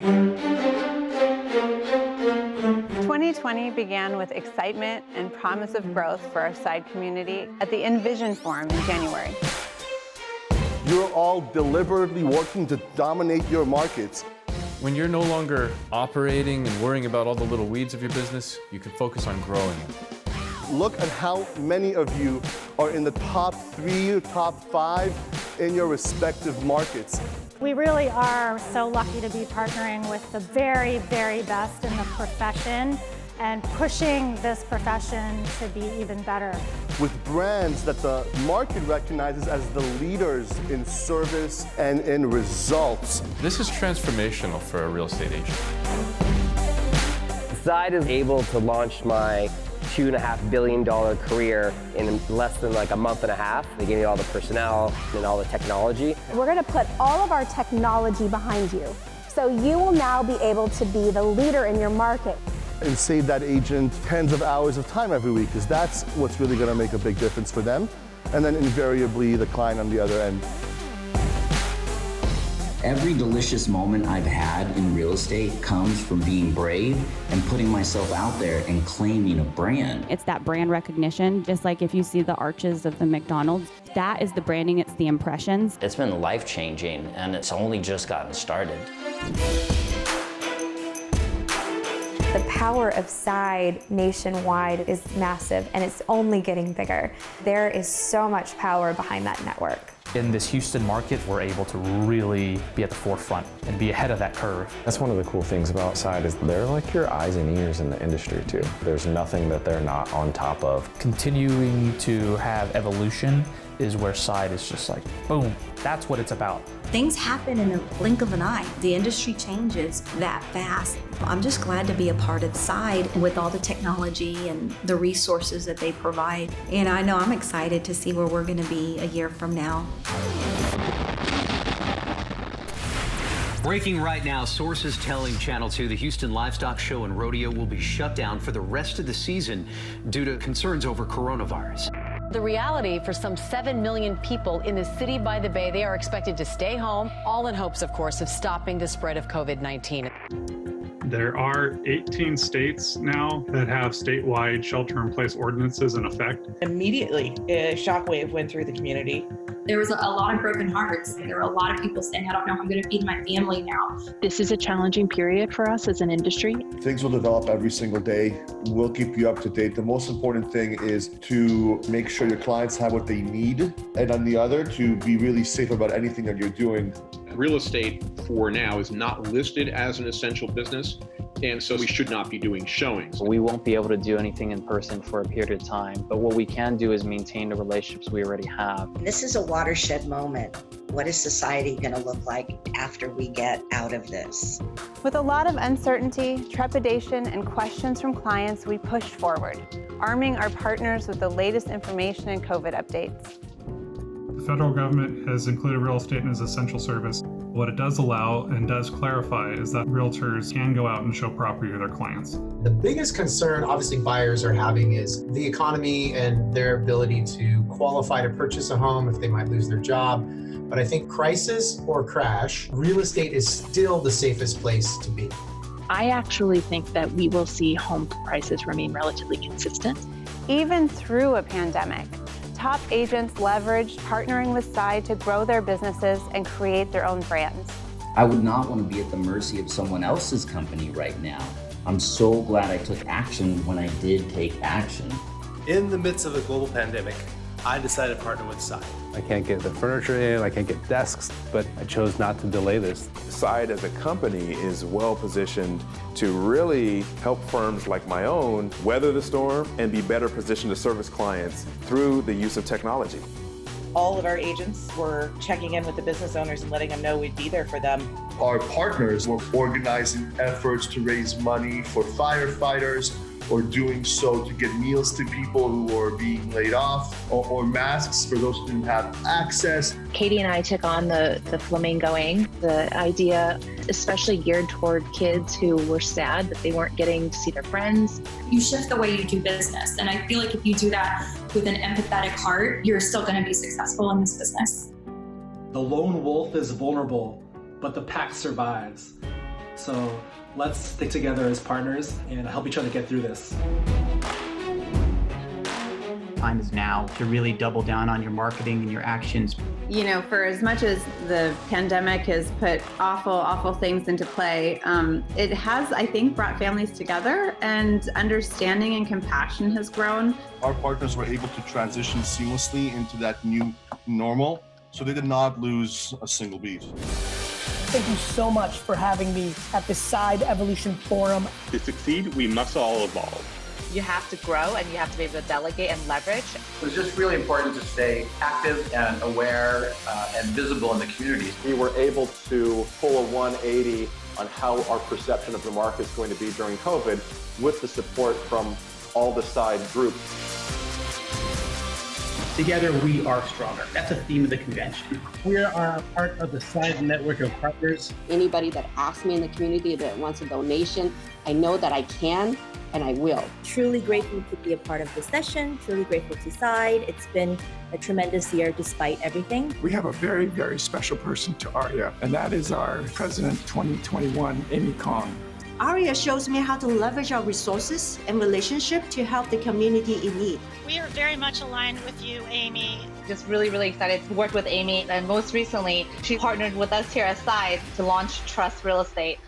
2020 began with excitement and promise of growth for our side community at the Envision Forum in January. You're all deliberately working to dominate your markets. When you're no longer operating and worrying about all the little weeds of your business, you can focus on growing it. Look at how many of you are in the top 3 or top 5 in your respective markets. We really are so lucky to be partnering with the very, very best in the profession and pushing this profession to be even better. With brands that the market recognizes as the leaders in service and in results. This is transformational for a real estate agent. Side is able to launch my $2.5 billion career in less than like a month and a half. They gave me all the personnel and all the technology. We're going to put all of our technology behind you. So you will now be able to be the leader in your market. And save that agent tens of hours of time every week, because that's what's really going to make a big difference for them. And then invariably the client on the other end. Every delicious moment I've had in real estate comes from being brave and putting myself out there and claiming a brand. It's that brand recognition, just like if you see the arches of the McDonald's, that is the branding, it's the impressions. It's been life-changing, and it's only just gotten started. The power of Side nationwide is massive, and it's only getting bigger. There is so much power behind that network. In this Houston market, we're able to really be at the forefront and be ahead of that curve. That's one of the cool things about Side is they're like your eyes and ears in the industry too. There's nothing that they're not on top of. Continuing to have evolution is where Side is just like, boom, that's what it's about. Things happen in a blink of an eye. The industry changes that fast. I'm just glad to be a part of Side with all the technology and the resources that they provide. And I know I'm excited to see where we're going to be a year from now. Breaking right now, sources telling Channel 2 the Houston Livestock Show and Rodeo will be shut down for the rest of the season due to concerns over coronavirus. The reality for some 7 million people in the city by the Bay, they are expected to stay home, all in hopes, of course, of stopping the spread of COVID-19. There are 18 states now that have statewide shelter-in-place ordinances in effect. Immediately, a shockwave went through the community. There was a lot of broken hearts. There were a lot of people saying, I don't know how I'm going to feed my family now. This is a challenging period for us as an industry. Things will develop every single day. We'll keep you up to date. The most important thing is to make sure your clients have what they need, and on the other, to be really safe about anything that you're doing. Real estate for now is not listed as an essential business, and so we should not be doing showings. We won't be able to do anything in person for a period of time, but what we can do is maintain the relationships we already have. This is a watershed moment. What is society going to look like after we get out of this? With a lot of uncertainty, trepidation, and questions from clients, we pushed forward, arming our partners with the latest information and COVID updates. The federal government has included real estate as essential service. What it does allow and does clarify is that realtors can go out and show property to their clients. The biggest concern obviously buyers are having is the economy and their ability to qualify to purchase a home if they might lose their job. But I think crisis or crash, real estate is still the safest place to be. I actually think that we will see home prices remain relatively consistent. Even through a pandemic, top agents leveraged partnering with Side to grow their businesses and create their own brands. I would not want to be at the mercy of someone else's company right now. I'm so glad I took action when I did take action. In the midst of a global pandemic, I decided to partner with Side. I can't get the furniture in, I can't get desks, but I chose not to delay this. Side as a company is well positioned to really help firms like my own weather the storm and be better positioned to service clients through the use of technology. All of our agents were checking in with the business owners and letting them know we'd be there for them. Our partners were organizing efforts to raise money for firefighters, or doing so to get meals to people who were being laid off, or masks for those who didn't have access. Katie and I took on the flamingoing, the idea especially geared toward kids who were sad that they weren't getting to see their friends. You shift the way you do business, and I feel like if you do that with an empathetic heart, you're still going to be successful in this business. The lone wolf is vulnerable, but the pack survives. So let's stick together as partners and help each other get through this. Time is now to really double down on your marketing and your actions. You know, for as much as the pandemic has put awful things into play, it has, I think, brought families together, and understanding and compassion has grown. Our partners were able to transition seamlessly into that new normal, so they did not lose a single beat. Thank you so much for having me at the Side Evolution Forum. To succeed, we must all evolve. You have to grow and you have to be able to delegate and leverage. It was just really important to stay active and aware and visible in the community. We were able to pull a 180 on how our perception of the market is going to be during COVID with the support from all the side groups. Together, we are stronger. That's a theme of the convention. We are part of the Side network of partners. Anybody that asks me in the community that wants a donation, I know that I can and I will. Truly grateful to be a part of this session, truly grateful to Side. It's been a tremendous year despite everything. We have a very, very special person to ARIA, and that is our President 2021, Amy Kong. ARIA shows me how to leverage our resources and relationship to help the community in need. We are very much aligned with you, Amy. Just really excited to work with Amy, and most recently, she partnered with us here at Side to launch Trust Real Estate.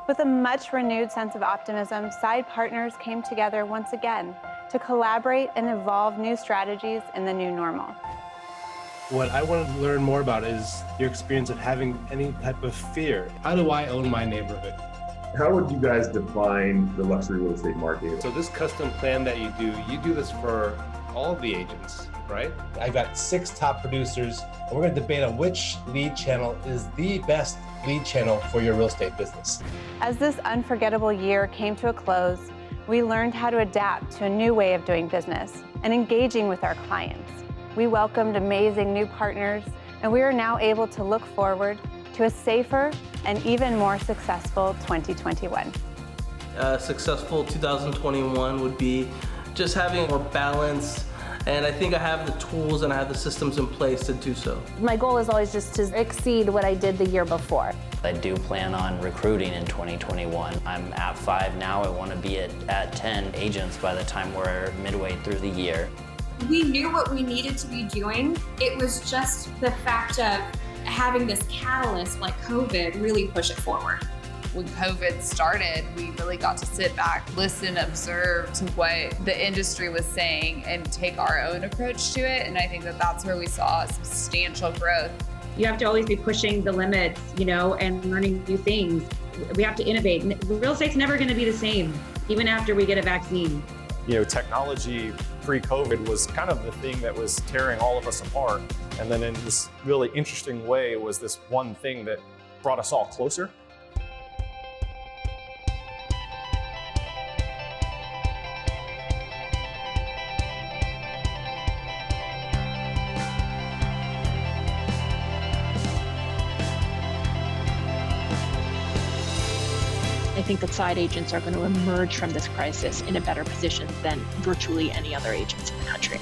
With a much renewed sense of optimism, Side partners came together once again to collaborate and evolve new strategies in the new normal. What I wanted to learn more about is your experience of having any type of fear. How do I own my neighborhood? How would you guys define the luxury real estate market? So this custom plan that you do this for all of the agents, right? I've got 6 top producers, and we're going to debate on which lead channel is the best lead channel for your real estate business. As this unforgettable year came to a close, we learned how to adapt to a new way of doing business and engaging with our clients. We welcomed amazing new partners, and we are now able to look forward to a safer and even more successful 2021. A successful 2021 would be just having more balance, and I think I have the tools and I have the systems in place to do so. My goal is always just to exceed what I did the year before. I do plan on recruiting in 2021. I'm at 5 now. I want to be at 10 agents by the time we're midway through the year. We knew what we needed to be doing. It was just the fact of having this catalyst like COVID really push it forward. When COVID started, we really got to sit back, listen, observe to what the industry was saying and take our own approach to it. And I think that that's where we saw substantial growth. You have to always be pushing the limits, and learning new things. We have to innovate. Real estate's never going to be the same, even after we get a vaccine. Technology pre-COVID was kind of the thing that was tearing all of us apart. And then in this really interesting way was this one thing that brought us all closer. I think that side agents are going to emerge from this crisis in a better position than virtually any other agents in the country.